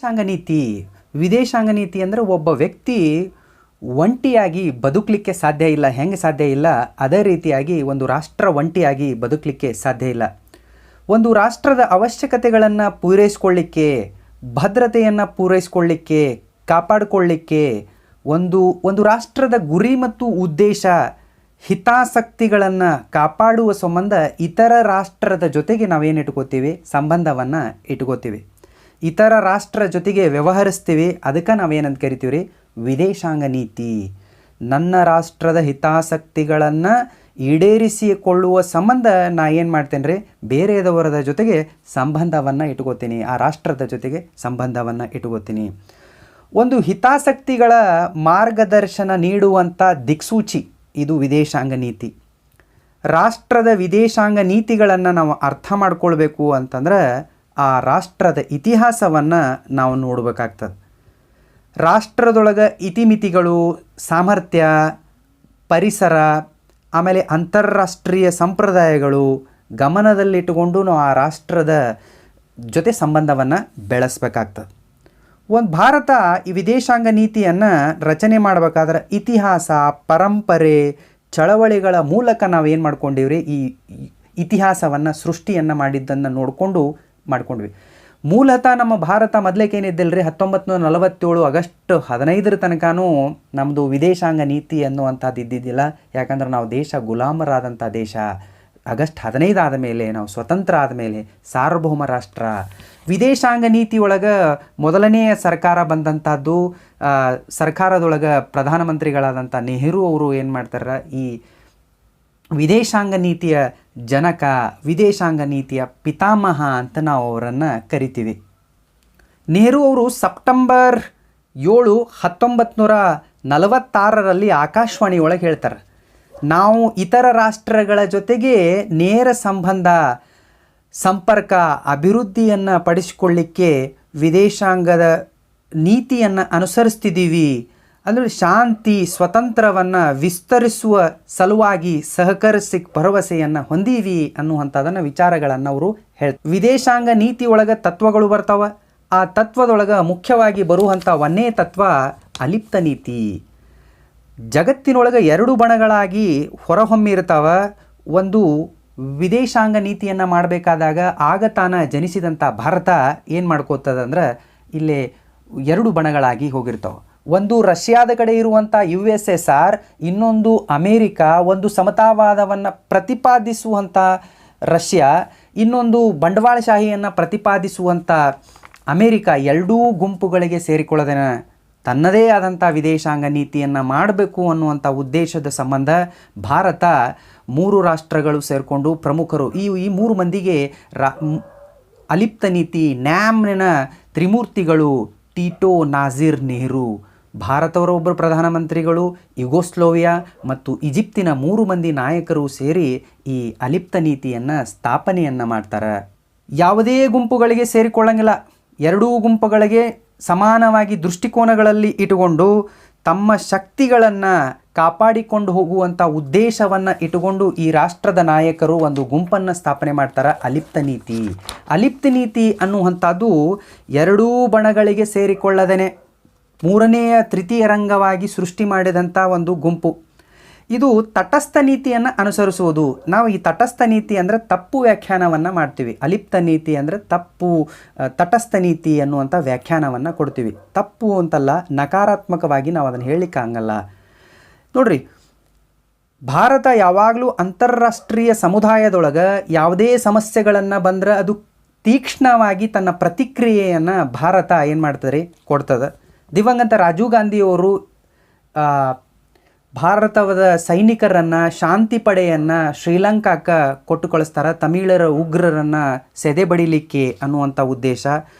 ವಿದೇಶಾಂಗ ನೀತಿ. ವಿದೇಶಾಂಗ ನೀತಿ ಅಂದರೆ ಒಬ್ಬ ವ್ಯಕ್ತಿ ಒಂಟಿಯಾಗಿ ಬದುಕಲಿಕ್ಕೆ ಸಾಧ್ಯ ಇಲ್ಲ. ಹೆಂಗೆ ಸಾಧ್ಯ ಇಲ್ಲ, ಅದೇ ರೀತಿಯಾಗಿ ಒಂದು ರಾಷ್ಟ್ರ ಒಂಟಿಯಾಗಿ ಬದುಕಲಿಕ್ಕೆ ಸಾಧ್ಯ ಇಲ್ಲ. ಒಂದು ರಾಷ್ಟ್ರದ ಅವಶ್ಯಕತೆಗಳನ್ನು ಪೂರೈಸ್ಕೊಳ್ಳಿಕ್ಕೆ, ಭದ್ರತೆಯನ್ನು ಪೂರೈಸ್ಕೊಳ್ಳಿಕ್ಕೆ, ಕಾಪಾಡಿಕೊಳ್ಳಿಕ್ಕೆ, ಒಂದು ರಾಷ್ಟ್ರದ ಗುರಿ ಮತ್ತು ಉದ್ದೇಶ, ಹಿತಾಸಕ್ತಿಗಳನ್ನು ಕಾಪಾಡುವ ಸಂಬಂಧ ಇತರ ರಾಷ್ಟ್ರದ ಜೊತೆಗೆ ನಾವೇನು ಇಟ್ಕೋತೀವಿ, ಸಂಬಂಧವನ್ನು ಇಟ್ಕೋತೀವಿ. ಇತರ ರಾಷ್ಟ್ರ ಜೊತೆಗೆ ವ್ಯವಹರಿಸ್ತೀವಿ. ಅದಕ್ಕೆ ನಾವೇನಂತ ಕರಿತೀವಿ ರೀ, ವಿದೇಶಾಂಗ ನೀತಿ. ನನ್ನ ರಾಷ್ಟ್ರದ ಹಿತಾಸಕ್ತಿಗಳನ್ನು ಈಡೇರಿಸಿಕೊಳ್ಳುವ ಸಂಬಂಧ ನಾ ಏನು ಮಾಡ್ತೇನೆ ರೀ, ಬೇರೆದವರದ ಜೊತೆಗೆ ಸಂಬಂಧವನ್ನು ಇಟ್ಕೋತೀನಿ, ಆ ರಾಷ್ಟ್ರದ ಜೊತೆಗೆ ಸಂಬಂಧವನ್ನು ಇಟ್ಕೋತೀನಿ. ಒಂದು ಹಿತಾಸಕ್ತಿಗಳ ಮಾರ್ಗದರ್ಶನ ನೀಡುವಂಥ ದಿಕ್ಸೂಚಿ ಇದು ವಿದೇಶಾಂಗ ನೀತಿ. ರಾಷ್ಟ್ರದ ವಿದೇಶಾಂಗ ನೀತಿಗಳನ್ನು ನಾವು ಅರ್ಥ ಮಾಡ್ಕೊಳ್ಬೇಕು ಅಂತಂದ್ರೆ ಆ ರಾಷ್ಟ್ರದ ಇತಿಹಾಸವನ್ನು ನಾವು ನೋಡಬೇಕಾಗ್ತದೆ. ರಾಷ್ಟ್ರದೊಳಗೆ ಇತಿಮಿತಿಗಳು, ಸಾಮರ್ಥ್ಯ, ಪರಿಸರ, ಆಮೇಲೆ ಅಂತಾರಾಷ್ಟ್ರೀಯ ಸಂಪ್ರದಾಯಗಳು ಗಮನದಲ್ಲಿಟ್ಟುಕೊಂಡು ನಾವು ಆ ರಾಷ್ಟ್ರದ ಜೊತೆ ಸಂಬಂಧವನ್ನು ಬೆಳೆಸಬೇಕಾಗ್ತದೆ. ಒಂದು ಭಾರತ ಈ ವಿದೇಶಾಂಗ ನೀತಿಯನ್ನು ರಚನೆ ಮಾಡಬೇಕಾದ್ರೆ ಇತಿಹಾಸ, ಪರಂಪರೆ, ಚಳವಳಿಗಳ ಮೂಲಕ ನಾವೇನು ಮಾಡ್ಕೊಂಡಿವ್ರಿ, ಈ ಇತಿಹಾಸವನ್ನು ಸೃಷ್ಟಿಯನ್ನು ಮಾಡಿದ್ದನ್ನು ಮಾಡ್ಕೊಂಡ್ವಿ. ಮೂಲತಃ ನಮ್ಮ ಭಾರತ ಮೊದಲೇಕೇನಿದ್ದಿಲ್ಲ ರೀ, 1947 ಆಗಸ್ಟ್ 15 ತನಕನೂ ನಮ್ಮದು ವಿದೇಶಾಂಗ ನೀತಿ ಅನ್ನುವಂಥದ್ದು ಇದ್ದಿದ್ದಿಲ್ಲ. ಯಾಕಂದ್ರೆ ನಾವು ದೇಶ ಗುಲಾಮರಾದಂಥ ದೇಶ. ಆಗಸ್ಟ್ 15 ಆದಮೇಲೆ, ನಾವು ಸ್ವತಂತ್ರ ಆದಮೇಲೆ ಸಾರ್ವಭೌಮ ರಾಷ್ಟ್ರ. ವಿದೇಶಾಂಗ ನೀತಿ ಒಳಗೆ ಮೊದಲನೆಯ ಸರ್ಕಾರ ಬಂದಂಥದ್ದು, ಸರ್ಕಾರದೊಳಗೆ ಪ್ರಧಾನಮಂತ್ರಿಗಳಾದಂಥ ನೆಹರು ಅವರು ಏನು ಮಾಡ್ತಾರೆ, ಈ ವಿದೇಶಾಂಗ ನೀತಿಯ ಜನಕ, ವಿದೇಶಾಂಗ ನೀತಿಯ ಪಿತಾಮಹ ಅಂತ ನಾವು ಅವರನ್ನು ಕರಿತೀವಿ. ನೆಹರು ಅವರು ಸೆಪ್ಟೆಂಬರ್ 7, 1946 ಆಕಾಶವಾಣಿ ಒಳಗೆ ಹೇಳ್ತಾರೆ, ನಾವು ಇತರ ರಾಷ್ಟ್ರಗಳ ಜೊತೆಗೆ ನೇರ ಸಂಬಂಧ, ಸಂಪರ್ಕ, ಅಭಿವೃದ್ಧಿಯನ್ನು ಪಡಿಸಿಕೊಳ್ಳಿಕ್ಕೆ ವಿದೇಶಾಂಗದ ನೀತಿಯನ್ನು ಅನುಸರಿಸ್ತಿದ್ದೀವಿ. ಅಂದರೆ ಶಾಂತಿ, ಸ್ವತಂತ್ರವನ್ನು ವಿಸ್ತರಿಸುವ ಸಲುವಾಗಿ ಸಹಕರಿಸಿ ಭರವಸೆಯನ್ನು ಹೊಂದೀವಿ ಅನ್ನುವಂಥದ್ದನ್ನು ವಿಚಾರಗಳನ್ನು ಅವರು ವಿದೇಶಾಂಗ ನೀತಿ ಒಳಗೆ ತತ್ವಗಳು ಬರ್ತಾವೆ. ಆ ತತ್ವದೊಳಗೆ ಮುಖ್ಯವಾಗಿ ಬರುವಂಥ ಒಂದೇ ತತ್ವ ಅಲಿಪ್ತ ನೀತಿ. ಜಗತ್ತಿನೊಳಗೆ 2 ಬಣಗಳಾಗಿ ಹೊರಹೊಮ್ಮಿರ್ತಾವೆ. ಒಂದು ವಿದೇಶಾಂಗ ನೀತಿಯನ್ನು ಮಾಡಬೇಕಾದಾಗ ಆಗ ತಾನ ಜನಿಸಿದಂಥ ಭಾರತ ಏನು ಮಾಡ್ಕೋತದ ಅಂದ್ರೆ ಇಲ್ಲಿ 2 ಬಣಗಳಾಗಿ ಹೋಗಿರ್ತಾವೆ. ಒಂದು ರಷ್ಯಾದ ಕಡೆ ಇರುವಂಥ USSR, ಇನ್ನೊಂದು ಅಮೇರಿಕಾ, ಒಂದು ಸಮತಾವಾದವನ್ನು ಪ್ರತಿಪಾದಿಸುವಂಥ ರಷ್ಯಾ, ಇನ್ನೊಂದು ಬಂಡವಾಳಶಾಹಿಯನ್ನು ಪ್ರತಿಪಾದಿಸುವಂಥ ಅಮೇರಿಕಾ. 2 ಗುಂಪುಗಳಿಗೆ ಸೇರಿಕೊಳ್ಳೋದೇನ ತನ್ನದೇ ಆದಂಥ ವಿದೇಶಾಂಗ ನೀತಿಯನ್ನು ಮಾಡಬೇಕು ಅನ್ನುವಂಥ ಉದ್ದೇಶದ ಸಂಬಂಧ ಭಾರತ 3 ರಾಷ್ಟ್ರಗಳು ಸೇರಿಕೊಂಡು ಪ್ರಮುಖರು ಈ 3 ಮಂದಿಗೆ ಅಲಿಪ್ತ ನೀತಿ, ನ್ಯಾಮ್ನ ತ್ರಿಮೂರ್ತಿಗಳು ಟಿಟೋ, ನಾಜಿರ್, ನೆಹರು. ಭಾರತವರ ಒಬ್ಬರು ಪ್ರಧಾನಮಂತ್ರಿಗಳು, ಯುಗೋಸ್ಲೋವಿಯಾ ಮತ್ತು ಈಜಿಪ್ತಿನ 3 ಮಂದಿ ನಾಯಕರು ಸೇರಿ ಈ ಅಲಿಪ್ತ ನೀತಿಯನ್ನು ಸ್ಥಾಪನೆಯನ್ನು ಮಾಡ್ತಾರೆ. ಯಾವುದೇ ಗುಂಪುಗಳಿಗೆ ಸೇರಿಕೊಳ್ಳಂಗಿಲ್ಲ. 2 ಗುಂಪುಗಳಿಗೆ ಸಮಾನವಾಗಿ ದೃಷ್ಟಿಕೋನಗಳಲ್ಲಿ ಇಟ್ಟುಕೊಂಡು ತಮ್ಮ ಶಕ್ತಿಗಳನ್ನು ಕಾಪಾಡಿಕೊಂಡು ಹೋಗುವಂಥ ಉದ್ದೇಶವನ್ನು ಇಟ್ಟುಕೊಂಡು ಈ ರಾಷ್ಟ್ರದ ನಾಯಕರು ಒಂದು ಗುಂಪನ್ನು ಸ್ಥಾಪನೆ ಮಾಡ್ತಾರೆ, ಅಲಿಪ್ತ ನೀತಿ. ಅಲಿಪ್ತ ನೀತಿ ಅನ್ನುವಂಥದ್ದು 2 ಬಣಗಳಿಗೆ ಸೇರಿಕೊಳ್ಳದೇನೆ 3ನೇಯ ತೃತೀಯ ರಂಗವಾಗಿ ಸೃಷ್ಟಿ ಮಾಡಿದಂಥ ಒಂದು ಗುಂಪು. ಇದು ತಟಸ್ಥ ನೀತಿಯನ್ನು ಅನುಸರಿಸುವುದು. ನಾವು ಈ ತಟಸ್ಥ ನೀತಿ ಅಂದರೆ ತಪ್ಪು ವ್ಯಾಖ್ಯಾನವನ್ನು ಮಾಡ್ತೀವಿ. ಅಲಿಪ್ತ ನೀತಿ ಅಂದರೆ ತಪ್ಪು, ತಟಸ್ಥ ನೀತಿ ಅನ್ನುವಂಥ ವ್ಯಾಖ್ಯಾನವನ್ನು ಕೊಡ್ತೀವಿ. ತಪ್ಪು ಅಂತಲ್ಲ, ನಕಾರಾತ್ಮಕವಾಗಿ ನಾವು ಅದನ್ನು ಹೇಳಲಿಕ್ಕೆ ಆಗಲ್ಲ. ನೋಡ್ರಿ, ಭಾರತ ಯಾವಾಗಲೂ ಅಂತಾರಾಷ್ಟ್ರೀಯ ಸಮುದಾಯದೊಳಗೆ ಯಾವುದೇ ಸಮಸ್ಯೆಗಳನ್ನು ಬಂದರೆ ಅದು ತೀಕ್ಷ್ಣವಾಗಿ ತನ್ನ ಪ್ರತಿಕ್ರಿಯೆಯನ್ನು ಭಾರತ ಏನು ಮಾಡ್ತದೆ, ಕೊಡ್ತದೆ. ದಿವಂಗತ ರಾಜೀವ್ ಗಾಂಧಿಯವರು ಭಾರತದ ಸೈನಿಕರನ್ನು, ಶಾಂತಿ ಪಡೆಯನ್ನು ಶ್ರೀಲಂಕಾಕ್ಕೆ ಕೊಟ್ಟು ಕಳಿಸ್ತಾರೆ, ತಮಿಳರ ಉಗ್ರರನ್ನು ಸೆದೆ ಬಡಿಲಿಕ್ಕೆ ಅನ್ನುವಂಥ ಉದ್ದೇಶ.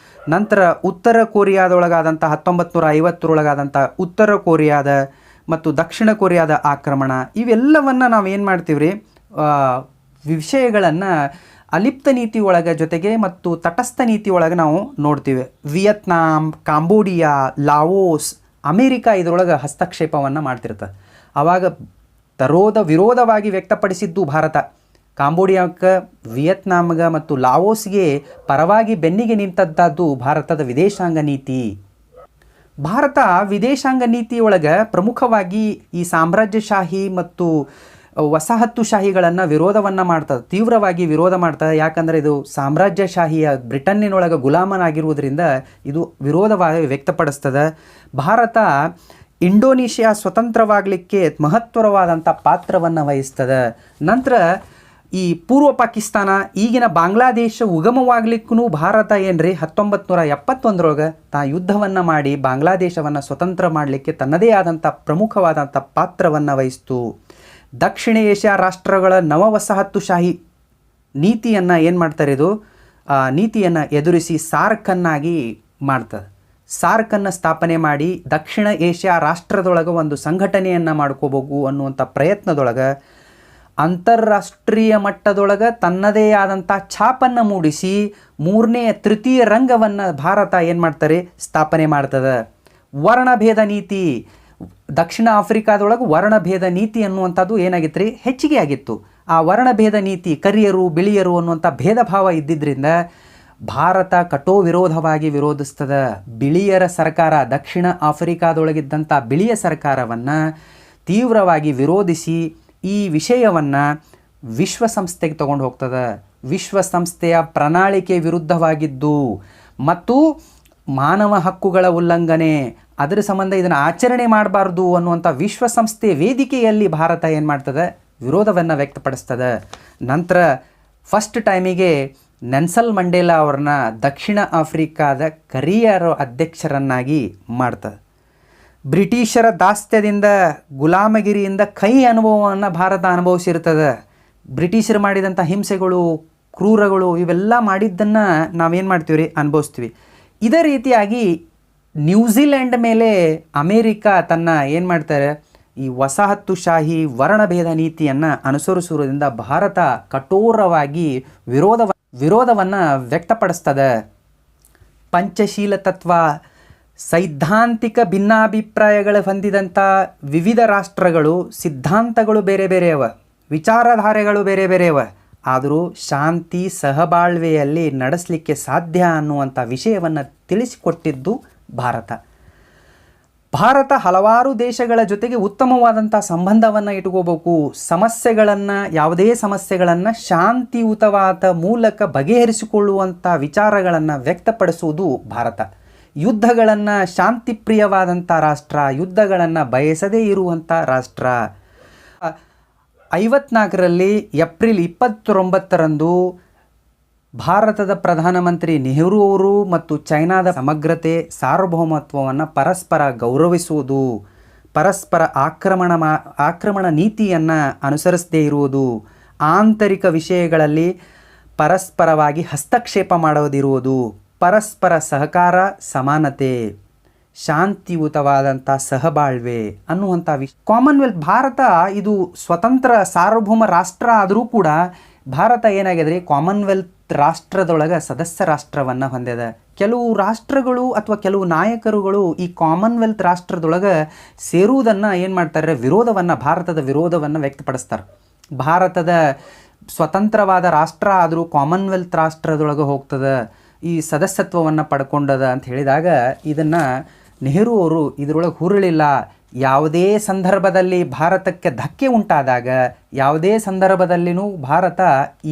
ನಂತರ ಉತ್ತರ ಕೊರಿಯಾದೊಳಗಾದಂಥ 1950 ಉತ್ತರ ಕೊರಿಯಾದ ಮತ್ತು ದಕ್ಷಿಣ ಕೊರಿಯಾದ ಆಕ್ರಮಣ, ಇವೆಲ್ಲವನ್ನು ನಾವೇನು ಮಾಡ್ತೀವಿ ರೀ, ವಿಷಯಗಳನ್ನು ಅಲಿಪ್ತ ನೀತಿ ಒಳಗೆ ಜೊತೆಗೆ ಮತ್ತು ತಟಸ್ಥ ನೀತಿ ಒಳಗೆ ನಾವು ನೋಡ್ತೀವಿ. ವಿಯತ್ನಾಂ, ಕಾಂಬೋಡಿಯಾ, ಲಾವೋಸ್, ಅಮೇರಿಕಾ ಇದರೊಳಗೆ ಹಸ್ತಕ್ಷೇಪವನ್ನು ಮಾಡ್ತಿರ್ತದೆ. ಆವಾಗ ವಿರೋಧವಾಗಿ ವ್ಯಕ್ತಪಡಿಸಿದ್ದು ಭಾರತ. ಕಾಂಬೋಡಿಯಾಕ್ಕೆ, ವಿಯೆಟ್ನಾಮ್ಗೆ ಮತ್ತು ಲಾವೋಸ್ಗೆ ಪರವಾಗಿ ಬೆನ್ನಿಗೆ ನಿಂತದ್ದು ಭಾರತದ ವಿದೇಶಾಂಗ ನೀತಿ. ಭಾರತ ವಿದೇಶಾಂಗ ನೀತಿಯೊಳಗೆ ಪ್ರಮುಖವಾಗಿ ಈ ಸಾಮ್ರಾಜ್ಯಶಾಹಿ ಮತ್ತು ವಸಾಹತುಶಾಹಿಗಳನ್ನು ವಿರೋಧವನ್ನು ಮಾಡ್ತದೆ, ತೀವ್ರವಾಗಿ ವಿರೋಧ ಮಾಡ್ತದೆ. ಯಾಕಂದರೆ ಇದು ಸಾಮ್ರಾಜ್ಯಶಾಹಿಯ ಬ್ರಿಟನ್ನಿನೊಳಗೆ ಗುಲಾಮನಾಗಿರುವುದರಿಂದ ಇದು ವಿರೋಧವಾಗಿ ವ್ಯಕ್ತಪಡಿಸ್ತದೆ. ಭಾರತ ಇಂಡೋನೇಷ್ಯಾ ಸ್ವತಂತ್ರವಾಗಲಿಕ್ಕೆ ಮಹತ್ವರವಾದಂಥ ಪಾತ್ರವನ್ನು ವಹಿಸ್ತದೆ. ನಂತರ ಈ ಪೂರ್ವ ಪಾಕಿಸ್ತಾನ, ಈಗಿನ ಬಾಂಗ್ಲಾದೇಶ ಉಗಮವಾಗಲಿಕ್ಕೂ ಭಾರತ ಏನ್ರಿ 1971 ಯುದ್ಧವನ್ನು ಮಾಡಿ ಬಾಂಗ್ಲಾದೇಶವನ್ನು ಸ್ವತಂತ್ರ ಮಾಡಲಿಕ್ಕೆ ತನ್ನದೇ ಆದಂಥ ಪ್ರಮುಖವಾದಂಥ ಪಾತ್ರವನ್ನು ವಹಿಸ್ತು. ದಕ್ಷಿಣ ಏಷ್ಯಾ ರಾಷ್ಟ್ರಗಳ ನವವಸಾಹತುಶಾಹಿ ನೀತಿಯನ್ನು ಏನು ಮಾಡ್ತಾರೆ, ಇದು ನೀತಿಯನ್ನು ಎದುರಿಸಿ ಸಾರ್ಕನ್ನಾಗಿ ಮಾಡ್ತದೆ. ಸಾರ್ಕನ್ನು ಸ್ಥಾಪನೆ ಮಾಡಿ ದಕ್ಷಿಣ ಏಷ್ಯಾ ರಾಷ್ಟ್ರದೊಳಗೆ ಒಂದು ಸಂಘಟನೆಯನ್ನು ಮಾಡ್ಕೋಬೇಕು ಅನ್ನುವಂಥ ಪ್ರಯತ್ನದೊಳಗೆ ಅಂತಾರಾಷ್ಟ್ರೀಯ ಮಟ್ಟದೊಳಗೆ ತನ್ನದೇ ಆದಂಥ ಛಾಪನ್ನು ಮೂಡಿಸಿ ಮೂರನೇ ತೃತೀಯ ರಂಗವನ್ನು ಭಾರತ ಏನು ಮಾಡ್ತಾರೆ, ಸ್ಥಾಪನೆ ಮಾಡ್ತದೆ. ವರ್ಣಭೇದ ನೀತಿ, ದಕ್ಷಿಣ ಆಫ್ರಿಕಾದೊಳಗೆ ವರ್ಣಭೇದ ನೀತಿ ಅನ್ನುವಂಥದ್ದು ಏನಾಗಿತ್ತು ರೀ, ಹೆಚ್ಚಿಗೆ ಆಗಿತ್ತು. ಆ ವರ್ಣಭೇದ ನೀತಿ, ಕರಿಯರು ಬಿಳಿಯರು ಅನ್ನುವಂಥ ಭೇದ ಭಾವ ಇದ್ದಿದ್ದರಿಂದ ಭಾರತ ಕಠೋ ವಿರೋಧವಾಗಿ ವಿರೋಧಿಸ್ತದೆ. ಬಿಳಿಯರ ಸರ್ಕಾರ, ದಕ್ಷಿಣ ಆಫ್ರಿಕಾದೊಳಗಿದ್ದಂಥ ಬಿಳಿಯ ಸರ್ಕಾರವನ್ನು ತೀವ್ರವಾಗಿ ವಿರೋಧಿಸಿ ಈ ವಿಷಯವನ್ನು ವಿಶ್ವಸಂಸ್ಥೆಗೆ ತಗೊಂಡು ಹೋಗ್ತದೆ. ವಿಶ್ವಸಂಸ್ಥೆಯ ಪ್ರಣಾಳಿಕೆ ವಿರುದ್ಧವಾಗಿದ್ದು ಮತ್ತು ಮಾನವ ಹಕ್ಕುಗಳ ಉಲ್ಲಂಘನೆ, ಅದರ ಸಂಬಂಧ ಇದನ್ನು ಆಚರಣೆ ಮಾಡಬಾರ್ದು ಅನ್ನುವಂಥ ವಿಶ್ವಸಂಸ್ಥೆ ವೇದಿಕೆಯಲ್ಲಿ ಭಾರತ ಏನು ಮಾಡ್ತದೆ, ವಿರೋಧವನ್ನು ವ್ಯಕ್ತಪಡಿಸ್ತದೆ. ನಂತರ ಫಸ್ಟ್ ಟೈಮಿಗೆ ನೆಲ್ಸನ್ ಮಂಡೇಲಾ ಅವ್ರನ್ನ ದಕ್ಷಿಣ ಆಫ್ರಿಕಾದ ಕರಿಯರ ಅಧ್ಯಕ್ಷರನ್ನಾಗಿ ಮಾಡ್ತದೆ. ಬ್ರಿಟಿಷರ ದಾಸ್ಯದಿಂದ, ಗುಲಾಮಗಿರಿಯಿಂದ ಕೈ ಅನುಭವವನ್ನು ಭಾರತ ಅನುಭವಿಸಿರ್ತದೆ. ಬ್ರಿಟಿಷರು ಮಾಡಿದಂಥ ಹಿಂಸೆಗಳು, ಕ್ರೂರಗಳು ಇವೆಲ್ಲ ಮಾಡಿದ್ದನ್ನು ನಾವೇನು ಮಾಡ್ತೀವಿ ರೀ, ಅನುಭವಿಸ್ತೀವಿ. ಇದೇ ರೀತಿಯಾಗಿ ನ್ಯೂಜಿಲೆಂಡ್ ಮೇಲೆ ಅಮೇರಿಕಾ ತನ್ನ ಏನು ಮಾಡ್ತಾರೆ, ಈ ವಸಾಹತುಶಾಹಿ ವರ್ಣಭೇದ ನೀತಿಯನ್ನು ಅನುಸರಿಸುವುದರಿಂದ ಭಾರತ ಕಠೋರವಾಗಿ ವಿರೋಧವನ್ನು ವ್ಯಕ್ತಪಡಿಸ್ತದೆ. ಪಂಚಶೀಲ ತತ್ವ, ಸೈದ್ಧಾಂತಿಕ ಭಿನ್ನಾಭಿಪ್ರಾಯಗಳು ಹೊಂದಿದಂಥ ವಿವಿಧ ರಾಷ್ಟ್ರಗಳು, ಸಿದ್ಧಾಂತಗಳು ಬೇರೆ ಬೇರೆ ಅವ, ವಿಚಾರಧಾರೆಗಳು ಬೇರೆ ಬೇರೆ ಅವ, ಆದರೂ ಶಾಂತಿ ಸಹಬಾಳ್ವೆಯಲ್ಲಿ ನಡೆಸಲಿಕ್ಕೆ ಸಾಧ್ಯ ಅನ್ನುವಂಥ ವಿಷಯವನ್ನು ತಿಳಿಸಿಕೊಟ್ಟಿದ್ದು ಭಾರತ. ಭಾರತ ಹಲವಾರು ದೇಶಗಳ ಜೊತೆಗೆ ಉತ್ತಮವಾದಂಥ ಸಂಬಂಧವನ್ನು ಇಟ್ಕೋಬೇಕು. ಯಾವುದೇ ಸಮಸ್ಯೆಗಳನ್ನು ಶಾಂತಿಯುತವಾದ ಮೂಲಕ ಬಗೆಹರಿಸಿಕೊಳ್ಳುವಂಥ ವಿಚಾರಗಳನ್ನು ವ್ಯಕ್ತಪಡಿಸುವುದು ಭಾರತ. ಯುದ್ಧಗಳನ್ನು ಶಾಂತಿಪ್ರಿಯವಾದಂಥ ರಾಷ್ಟ್ರ, ಯುದ್ಧಗಳನ್ನು ಬಯಸದೇ ಇರುವಂಥ ರಾಷ್ಟ್ರ. 54ರಲ್ಲಿ ಏಪ್ರಿಲ್ 29ರಂದು ಭಾರತದ ಪ್ರಧಾನಮಂತ್ರಿ ನೆಹರು ಅವರು ಮತ್ತು ಚೈನಾದ ಸಮಗ್ರತೆ, ಸಾರ್ವಭೌಮತ್ವವನ್ನು ಪರಸ್ಪರ ಗೌರವಿಸುವುದು, ಪರಸ್ಪರ ಆಕ್ರಮಣ ನೀತಿಯನ್ನು ಅನುಸರಿಸದೇ ಇರುವುದು, ಆಂತರಿಕ ವಿಷಯಗಳಲ್ಲಿ ಪರಸ್ಪರವಾಗಿ ಹಸ್ತಕ್ಷೇಪ ಮಾಡೋದಿರುವುದು, ಪರಸ್ಪರ ಸಹಕಾರ, ಸಮಾನತೆ, ಶಾಂತಿಯುತವಾದಂಥ ಸಹಬಾಳ್ವೆ ಅನ್ನುವಂಥ ಕಾಮನ್ವೆಲ್ತ್. ಭಾರತ ಇದು ಸ್ವತಂತ್ರ ಸಾರ್ವಭೌಮ ರಾಷ್ಟ್ರ ಆದರೂ ಕೂಡ ಭಾರತ ಏನಾಗಿದೆ, ಕಾಮನ್ವೆಲ್ತ್ ರಾಷ್ಟ್ರದೊಳಗೆ ಸದಸ್ಯ ರಾಷ್ಟ್ರವನ್ನು ಹೊಂದಿದೆ. ಕೆಲವು ರಾಷ್ಟ್ರಗಳು ಅಥವಾ ಕೆಲವು ನಾಯಕರುಗಳು ಈ ಕಾಮನ್ವೆಲ್ತ್ ರಾಷ್ಟ್ರದೊಳಗೆ ಸೇರುವುದನ್ನು ಏನು ಮಾಡ್ತಾರೆ, ಭಾರತದ ವಿರೋಧವನ್ನು ವ್ಯಕ್ತಪಡಿಸ್ತಾರೆ. ಭಾರತದ ಸ್ವತಂತ್ರವಾದ ರಾಷ್ಟ್ರ ಆದರೂ ಕಾಮನ್ವೆಲ್ತ್ ರಾಷ್ಟ್ರದೊಳಗೆ ಹೋಗ್ತದೆ, ಈ ಸದಸ್ಯತ್ವವನ್ನು ಪಡ್ಕೊಂಡದ ಅಂತ ಹೇಳಿದಾಗ ಇದನ್ನು ನೆಹರು ಅವರು ಇದರೊಳಗೆ ಹುರುಳಿಲ್ಲ. ಯಾವುದೇ ಸಂದರ್ಭದಲ್ಲಿ ಭಾರತಕ್ಕೆ ಧಕ್ಕೆ ಉಂಟಾದಾಗ, ಯಾವುದೇ ಸಂದರ್ಭದಲ್ಲಿನೂ ಭಾರತ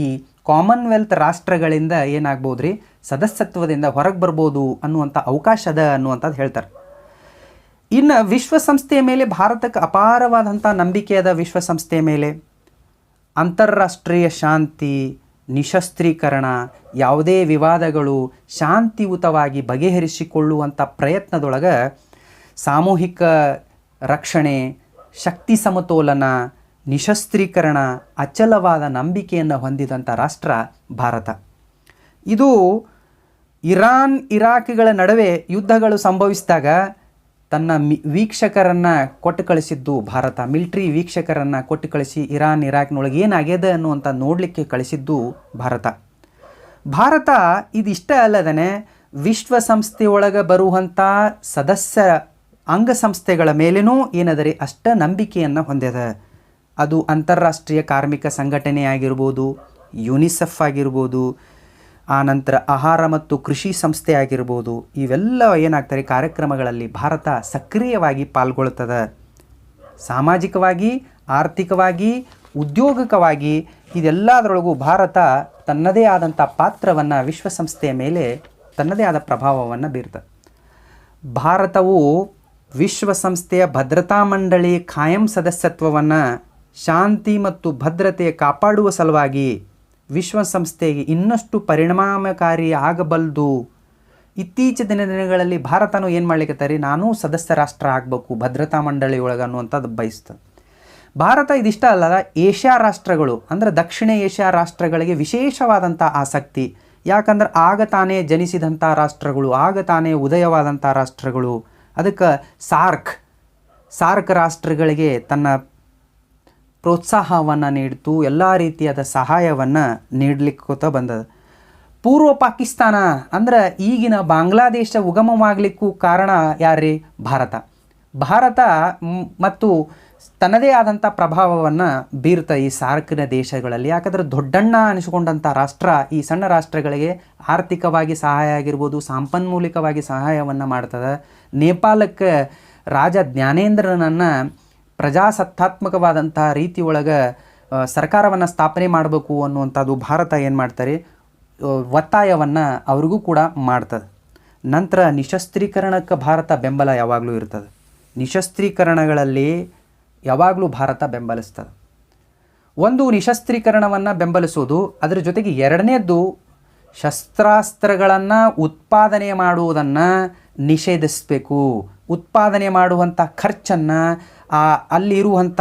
ಈ ಕಾಮನ್ವೆಲ್ತ್ ರಾಷ್ಟ್ರಗಳಿಂದ ಏನಾಗ್ಬೋದು ರೀ, ಸದಸ್ಯತ್ವದಿಂದ ಹೊರಗೆ ಬರ್ಬೋದು ಅನ್ನುವಂಥ ಅವಕಾಶದ ಅನ್ನುವಂಥದ್ದು ಹೇಳ್ತಾರೆ. ಇನ್ನು ವಿಶ್ವಸಂಸ್ಥೆಯ ಮೇಲೆ ಭಾರತಕ್ಕೆ ಅಪಾರವಾದಂಥ ನಂಬಿಕೆ ಅದ. ವಿಶ್ವಸಂಸ್ಥೆಯ ಮೇಲೆ ಅಂತಾರಾಷ್ಟ್ರೀಯ ಶಾಂತಿ, ನಿಶಸ್ತ್ರೀಕರಣ, ಯಾವುದೇ ವಿವಾದಗಳು ಶಾಂತಿಯುತವಾಗಿ ಬಗೆಹರಿಸಿಕೊಳ್ಳುವಂಥ ಪ್ರಯತ್ನದೊಳಗೆ ಸಾಮೂಹಿಕ ರಕ್ಷಣೆ, ಶಕ್ತಿ ಸಮತೋಲನ, ನಿಶಸ್ತ್ರೀಕರಣ, ಅಚಲವಾದ ನಂಬಿಕೆಯನ್ನು ಹೊಂದಿದಂಥ ರಾಷ್ಟ್ರ ಭಾರತ. ಇದು ಇರಾನ್ ಇರಾಕ್ಗಳ ನಡುವೆ ಯುದ್ಧಗಳು ಸಂಭವಿಸಿದಾಗ ತನ್ನ ವೀಕ್ಷಕರನ್ನು ಕೊಟ್ಟು ಕಳಿಸಿದ್ದು ಭಾರತ. ಮಿಲಿಟ್ರಿ ವೀಕ್ಷಕರನ್ನು ಕೊಟ್ಟು ಕಳಿಸಿ ಇರಾನ್ ಇರಾಕ್ನೊಳಗೆ ಏನಾಗ್ಯದ ಅನ್ನುವಂಥ ನೋಡಲಿಕ್ಕೆ ಕಳಿಸಿದ್ದು ಭಾರತ. ಭಾರತ ಇದಿಷ್ಟ ಅಲ್ಲದೇ ವಿಶ್ವಸಂಸ್ಥೆಯೊಳಗೆ ಬರುವಂಥ ಸದಸ್ಯ ಅಂಗಸಂಸ್ಥೆಗಳ ಮೇಲೇನೂ ಏನದರೆ ಅಷ್ಟ ನಂಬಿಕೆಯನ್ನು ಹೊಂದಿದೆ. ಅದು ಅಂತಾರಾಷ್ಟ್ರೀಯ ಕಾರ್ಮಿಕ ಸಂಘಟನೆ ಆಗಿರ್ಬೋದು, ಯುನಿಸೆಫ್ ಆಗಿರ್ಬೋದು, ಆನಂತರ ಆಹಾರ ಮತ್ತು ಕೃಷಿ ಸಂಸ್ಥೆ ಆಗಿರ್ಬೋದು, ಇವೆಲ್ಲ ಏನಾಗ್ತಾರೆ ಕಾರ್ಯಕ್ರಮಗಳಲ್ಲಿ ಭಾರತ ಸಕ್ರಿಯವಾಗಿ ಪಾಲ್ಗೊಳ್ತದೆ. ಸಾಮಾಜಿಕವಾಗಿ, ಆರ್ಥಿಕವಾಗಿ, ಉದ್ಯೋಗಿಕವಾಗಿ ಇದೆಲ್ಲದರೊಳಗೂ ಭಾರತ ತನ್ನದೇ ಆದಂಥ ಪಾತ್ರವನ್ನು ವಿಶ್ವಸಂಸ್ಥೆಯ ಮೇಲೆ ತನ್ನದೇ ಆದ ಪ್ರಭಾವವನ್ನು ಬೀರ್ತದೆ. ಭಾರತವು ವಿಶ್ವಸಂಸ್ಥೆಯ ಭದ್ರತಾ ಮಂಡಳಿ ಖಾಯಂ ಸದಸ್ಯತ್ವವನ್ನು ಶಾಂತಿ ಮತ್ತು ಭದ್ರತೆ ಕಾಪಾಡುವ ಸಲುವಾಗಿ ವಿಶ್ವಸಂಸ್ಥೆಗೆ ಇನ್ನಷ್ಟು ಪರಿಣಾಮಕಾರಿ ಆಗಬಲ್ಲದು. ಇತ್ತೀಚಿನ ದಿನಗಳಲ್ಲಿ ಭಾರತನೂ ಏನು ಮಾಡ್ಲಿಕ್ಕತ್ತಾರೆ, ನಾನೂ ಸದಸ್ಯ ರಾಷ್ಟ್ರ ಆಗಬೇಕು ಭದ್ರತಾ ಮಂಡಳಿ ಒಳಗೆ ಅನ್ನುವಂಥದ್ದು ಬಯಸ್ತದೆ. ಭಾರತ ಇದಿಷ್ಟ ಅಲ್ಲದ ಏಷ್ಯಾ ರಾಷ್ಟ್ರಗಳು ಅಂದರೆ ದಕ್ಷಿಣ ಏಷ್ಯಾ ರಾಷ್ಟ್ರಗಳಿಗೆ ವಿಶೇಷವಾದಂಥ ಆಸಕ್ತಿ. ಯಾಕಂದ್ರೆ ಆಗ ತಾನೇ ಜನಿಸಿದಂಥ ರಾಷ್ಟ್ರಗಳು, ಆಗ ತಾನೇ ಉದಯವಾದಂಥ ರಾಷ್ಟ್ರಗಳು. ಅದಕ್ಕೆ ಸಾರ್ಕ್ ರಾಷ್ಟ್ರಗಳಿಗೆ ತನ್ನ ಪ್ರೋತ್ಸಾಹವನ್ನು ನೀಡಿತು, ಎಲ್ಲ ರೀತಿಯಾದ ಸಹಾಯವನ್ನು ನೀಡಲಿಕ್ಕೂತ ಬಂದದ. ಪೂರ್ವ ಪಾಕಿಸ್ತಾನ ಅಂದ್ರೆ ಈಗಿನ ಬಾಂಗ್ಲಾದೇಶ ಉಗಮವಾಗಲಿಕ್ಕೂ ಕಾರಣ ಯಾರ್ರೀ? ಭಾರತ ಮತ್ತು ತನ್ನದೇ ಆದಂಥ ಪ್ರಭಾವವನ್ನು ಬೀರ್ತ ಈ ಸಾರ್ಕ್ನ ದೇಶಗಳಲ್ಲಿ. ಯಾಕಂದರೆ ದೊಡ್ಡಣ್ಣ ಅನಿಸಿಕೊಂಡಂಥ ರಾಷ್ಟ್ರ ಈ ಸಣ್ಣ ರಾಷ್ಟ್ರಗಳಿಗೆ ಆರ್ಥಿಕವಾಗಿ ಸಹಾಯ ಆಗಿರ್ಬೋದು, ಸಂಪನ್ಮೂಲಿಕವಾಗಿ ಸಹಾಯವನ್ನು ಮಾಡ್ತದೆ. ನೇಪಾಳಕ್ಕೆ ರಾಜ ಜ್ಞಾನೇಂದ್ರನನ್ನು ಪ್ರಜಾಸತ್ತಾತ್ಮಕವಾದಂಥ ರೀತಿ ಒಳಗೆ ಸರ್ಕಾರವನ್ನು ಸ್ಥಾಪನೆ ಮಾಡಬೇಕು ಅನ್ನುವಂಥದ್ದು ಭಾರತ ಏನು ಮಾಡ್ತಾರೆ, ಒತ್ತಾಯವನ್ನು ಅವ್ರಿಗೂ ಕೂಡ ಮಾಡ್ತದೆ. ನಂತರ ನಿಶಸ್ತ್ರೀಕರಣಕ್ಕೆ ಭಾರತ ಬೆಂಬಲ ಯಾವಾಗಲೂ ಇರ್ತದೆ. ನಿಶಸ್ತ್ರೀಕರಣಗಳಲ್ಲಿ ಯಾವಾಗಲೂ ಭಾರತ ಬೆಂಬಲಿಸ್ತದೆ. ಒಂದು ನಿಶಸ್ತ್ರೀಕರಣವನ್ನು ಬೆಂಬಲಿಸೋದು, ಅದರ ಜೊತೆಗೆ ಎರಡನೇದ್ದು ಶಸ್ತ್ರಾಸ್ತ್ರಗಳನ್ನು ಉತ್ಪಾದನೆ ಮಾಡುವುದನ್ನು ನಿಷೇಧಿಸಬೇಕು. ಉತ್ಪಾದನೆ ಮಾಡುವಂಥ ಖರ್ಚನ್ನು, ಅಲ್ಲಿರುವಂಥ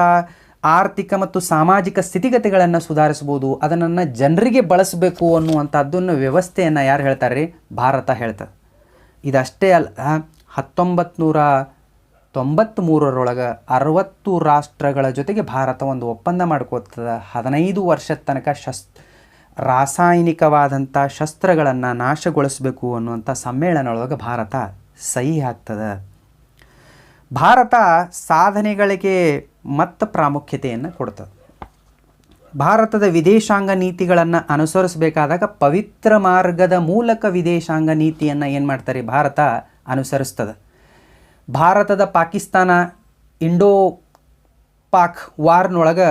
ಆರ್ಥಿಕ ಮತ್ತು ಸಾಮಾಜಿಕ ಸ್ಥಿತಿಗತಿಗಳನ್ನು ಸುಧಾರಿಸ್ಬೋದು, ಅದನ್ನು ಜನರಿಗೆ ಬಳಸಬೇಕು ಅನ್ನುವಂಥದ್ದನ್ನು ವ್ಯವಸ್ಥೆಯನ್ನು ಯಾರು ಹೇಳ್ತಾರೆ? ಭಾರತ ಹೇಳ್ತದೆ. ಇದಷ್ಟೇ ಅಲ್ಲ, 1993 60 ರಾಷ್ಟ್ರಗಳ ಜೊತೆಗೆ ಭಾರತ ಒಂದು ಒಪ್ಪಂದ ಮಾಡ್ಕೋತದೆ. 15 ವರ್ಷದ ತನಕ ರಾಸಾಯನಿಕವಾದಂಥ ಶಸ್ತ್ರಗಳನ್ನು ನಾಶಗೊಳಿಸಬೇಕು ಅನ್ನುವಂಥ ಸಮ್ಮೇಳನದೊಳಗೆ ಭಾರತ ಸಹಿ ಹಾಕ್ತದೆ. ಭಾರತ ಸಾಧನೆಗಳಿಗೆ ಮತ್ತು ಪ್ರಾಮುಖ್ಯತೆಯನ್ನು ಕೊಡ್ತದೆ. ಭಾರತದ ವಿದೇಶಾಂಗ ನೀತಿಗಳನ್ನು ಅನುಸರಿಸಬೇಕಾದಾಗ ಪವಿತ್ರ ಮಾರ್ಗದ ಮೂಲಕ ವಿದೇಶಾಂಗ ನೀತಿಯನ್ನು ಏನು ಮಾಡ್ತಾರೆ? ಭಾರತ ಅನುಸರಿಸ್ತದೆ. ಭಾರತದ ಪಾಕಿಸ್ತಾನ ಇಂಡೋ ಪಾಕ್ ವಾರ್ನೊಳಗೆ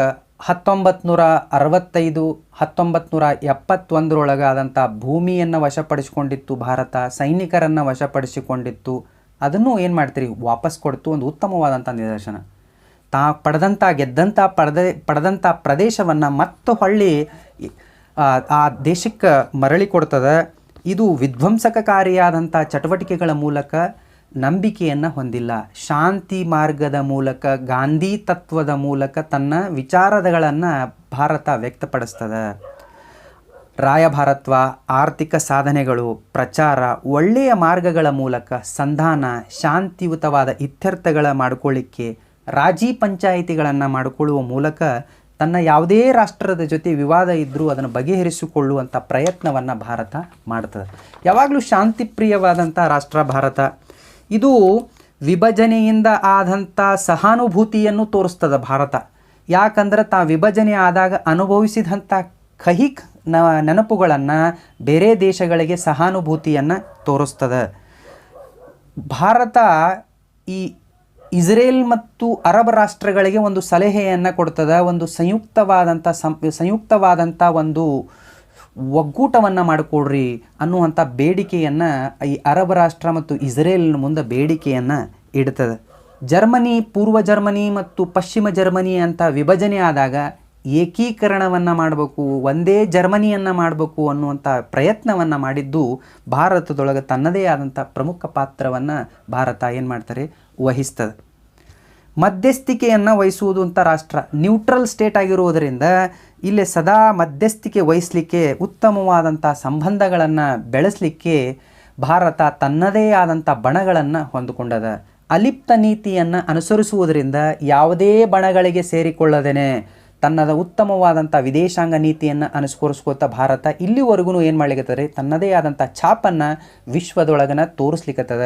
1965 1971 ಆದಂಥ ಭೂಮಿಯನ್ನು ವಶಪಡಿಸಿಕೊಂಡಿತ್ತು ಭಾರತ, ಸೈನಿಕರನ್ನು ವಶಪಡಿಸಿಕೊಂಡಿತ್ತು. ಅದನ್ನು ಏನು ಮಾಡ್ತೀರಿ? ವಾಪಸ್ ಕೊಡ್ತು. ಒಂದು ಉತ್ತಮವಾದಂಥ ನಿದರ್ಶನ. ಪಡೆದಂಥ ಪ್ರದೇಶವನ್ನು ಮತ್ತೆ ಹೊಳ್ಳಿ ಆ ದೇಶಕ್ಕೆ ಮರಳಿ ಕೊಡ್ತದೆ. ಇದು ವಿಧ್ವಂಸಕಕಾರಿಯಾದಂಥ ಚಟುವಟಿಕೆಗಳ ಮೂಲಕ ನಂಬಿಕೆಯನ್ನು ಹೊಂದಿಲ್ಲ. ಶಾಂತಿ ಮಾರ್ಗದ ಮೂಲಕ, ಗಾಂಧಿ ತತ್ವದ ಮೂಲಕ ತನ್ನ ವಿಚಾರಗಳನ್ನು ಭಾರತ ವ್ಯಕ್ತಪಡಿಸ್ತದೆ. ರಾಯಭಾರತ್ವ, ಆರ್ಥಿಕ ಸಾಧನೆಗಳು, ಪ್ರಚಾರ, ಒಳ್ಳೆಯ ಮಾರ್ಗಗಳ ಮೂಲಕ ಸಂಧಾನ, ಶಾಂತಿಯುತವಾದ ಇತ್ಯರ್ಥಗಳ ಮಾಡಿಕೊಳ್ಳಿಕ್ಕೆ, ರಾಜಿ ಪಂಚಾಯಿತಿಗಳನ್ನು ಮಾಡಿಕೊಳ್ಳುವ ಮೂಲಕ ತನ್ನ ಯಾವುದೇ ರಾಷ್ಟ್ರದ ಜೊತೆ ವಿವಾದ ಇದ್ದರೂ ಅದನ್ನು ಬಗೆಹರಿಸಿಕೊಳ್ಳುವಂಥ ಪ್ರಯತ್ನವನ್ನು ಭಾರತ ಮಾಡ್ತದೆ. ಯಾವಾಗಲೂ ಶಾಂತಿಪ್ರಿಯವಾದಂಥ ರಾಷ್ಟ್ರ ಭಾರತ. ಇದು ವಿಭಜನೆಯಿಂದ ಆದಂಥ ಸಹಾನುಭೂತಿಯನ್ನು ತೋರಿಸ್ತದೆ ಭಾರತ. ಯಾಕಂದ್ರೆ ವಿಭಜನೆ ಆದಾಗ ಅನುಭವಿಸಿದಂಥ ಕಹಿ ನೆನಪುಗಳನ್ನು ಬೇರೆ ದೇಶಗಳಿಗೆ ಸಹಾನುಭೂತಿಯನ್ನು ತೋರಿಸ್ತದೆ. ಭಾರತ ಈ ಇಸ್ರೇಲ್ ಮತ್ತು ಅರಬ್ ರಾಷ್ಟ್ರಗಳಿಗೆ ಒಂದು ಸಲಹೆಯನ್ನು ಕೊಡ್ತದೆ. ಒಂದು ಸಂಯುಕ್ತವಾದಂಥ ಒಂದು ಒಕ್ಕೂಟವನ್ನು ಮಾಡಿಕೊಡ್ರಿ ಅನ್ನುವಂಥ ಬೇಡಿಕೆಯನ್ನು ಈ ಅರಬ್ ರಾಷ್ಟ್ರ ಮತ್ತು ಇಸ್ರೇಲ್ನ ಮುಂದೆ ಬೇಡಿಕೆಯನ್ನು ಇಡ್ತದೆ. ಜರ್ಮನಿ, ಪೂರ್ವ ಜರ್ಮನಿ ಮತ್ತು ಪಶ್ಚಿಮ ಜರ್ಮನಿ ಅಂತ ವಿಭಜನೆ ಆದಾಗ ಏಕೀಕರಣವನ್ನು ಮಾಡಬೇಕು, ಒಂದೇ ಜರ್ಮನಿಯನ್ನು ಮಾಡಬೇಕು ಅನ್ನುವಂಥ ಪ್ರಯತ್ನವನ್ನು ಮಾಡಿದ್ದು ಭಾರತದೊಳಗೆ ತನ್ನದೇ ಆದಂಥ ಪ್ರಮುಖ ಪಾತ್ರವನ್ನು ಭಾರತ ಏನು ಮಾಡ್ತಾರೆ? ವಹಿಸ್ತದೆ. ಮಧ್ಯಸ್ಥಿಕೆಯನ್ನು ವಹಿಸುವುದು ಅಂತ ರಾಷ್ಟ್ರ ನ್ಯೂಟ್ರಲ್ ಸ್ಟೇಟ್ ಆಗಿರುವುದರಿಂದ ಇಲ್ಲಿ ಸದಾ ಮಧ್ಯಸ್ಥಿಕೆ ವಹಿಸಲಿಕ್ಕೆ, ಉತ್ತಮವಾದಂಥ ಸಂಬಂಧಗಳನ್ನು ಬೆಳೆಸಲಿಕ್ಕೆ ಭಾರತ ತನ್ನದೇ ಆದಂಥ ಬಣಗಳನ್ನು ಹೊಂದಿಕೊಂಡದ. ಅಲಿಪ್ತ ನೀತಿಯನ್ನು ಅನುಸರಿಸುವುದರಿಂದ ಯಾವುದೇ ಬಣಗಳಿಗೆ ಸೇರಿಕೊಳ್ಳದೇನೆ ತನ್ನದ ಉತ್ತಮವಾದಂಥ ವಿದೇಶಾಂಗ ನೀತಿಯನ್ನು ಅನುಸರಿಸ್ಕೋತ ಭಾರತ ಇಲ್ಲಿವರೆಗೂ ಏನು ಮಾಡ್ಲಿಕ್ಕತ್ತದೆ? ತನ್ನದೇ ಆದಂಥ ಛಾಪನ್ನು ವಿಶ್ವದೊಳಗನ ತೋರಿಸ್ಲಿಕ್ಕತ್ತದ.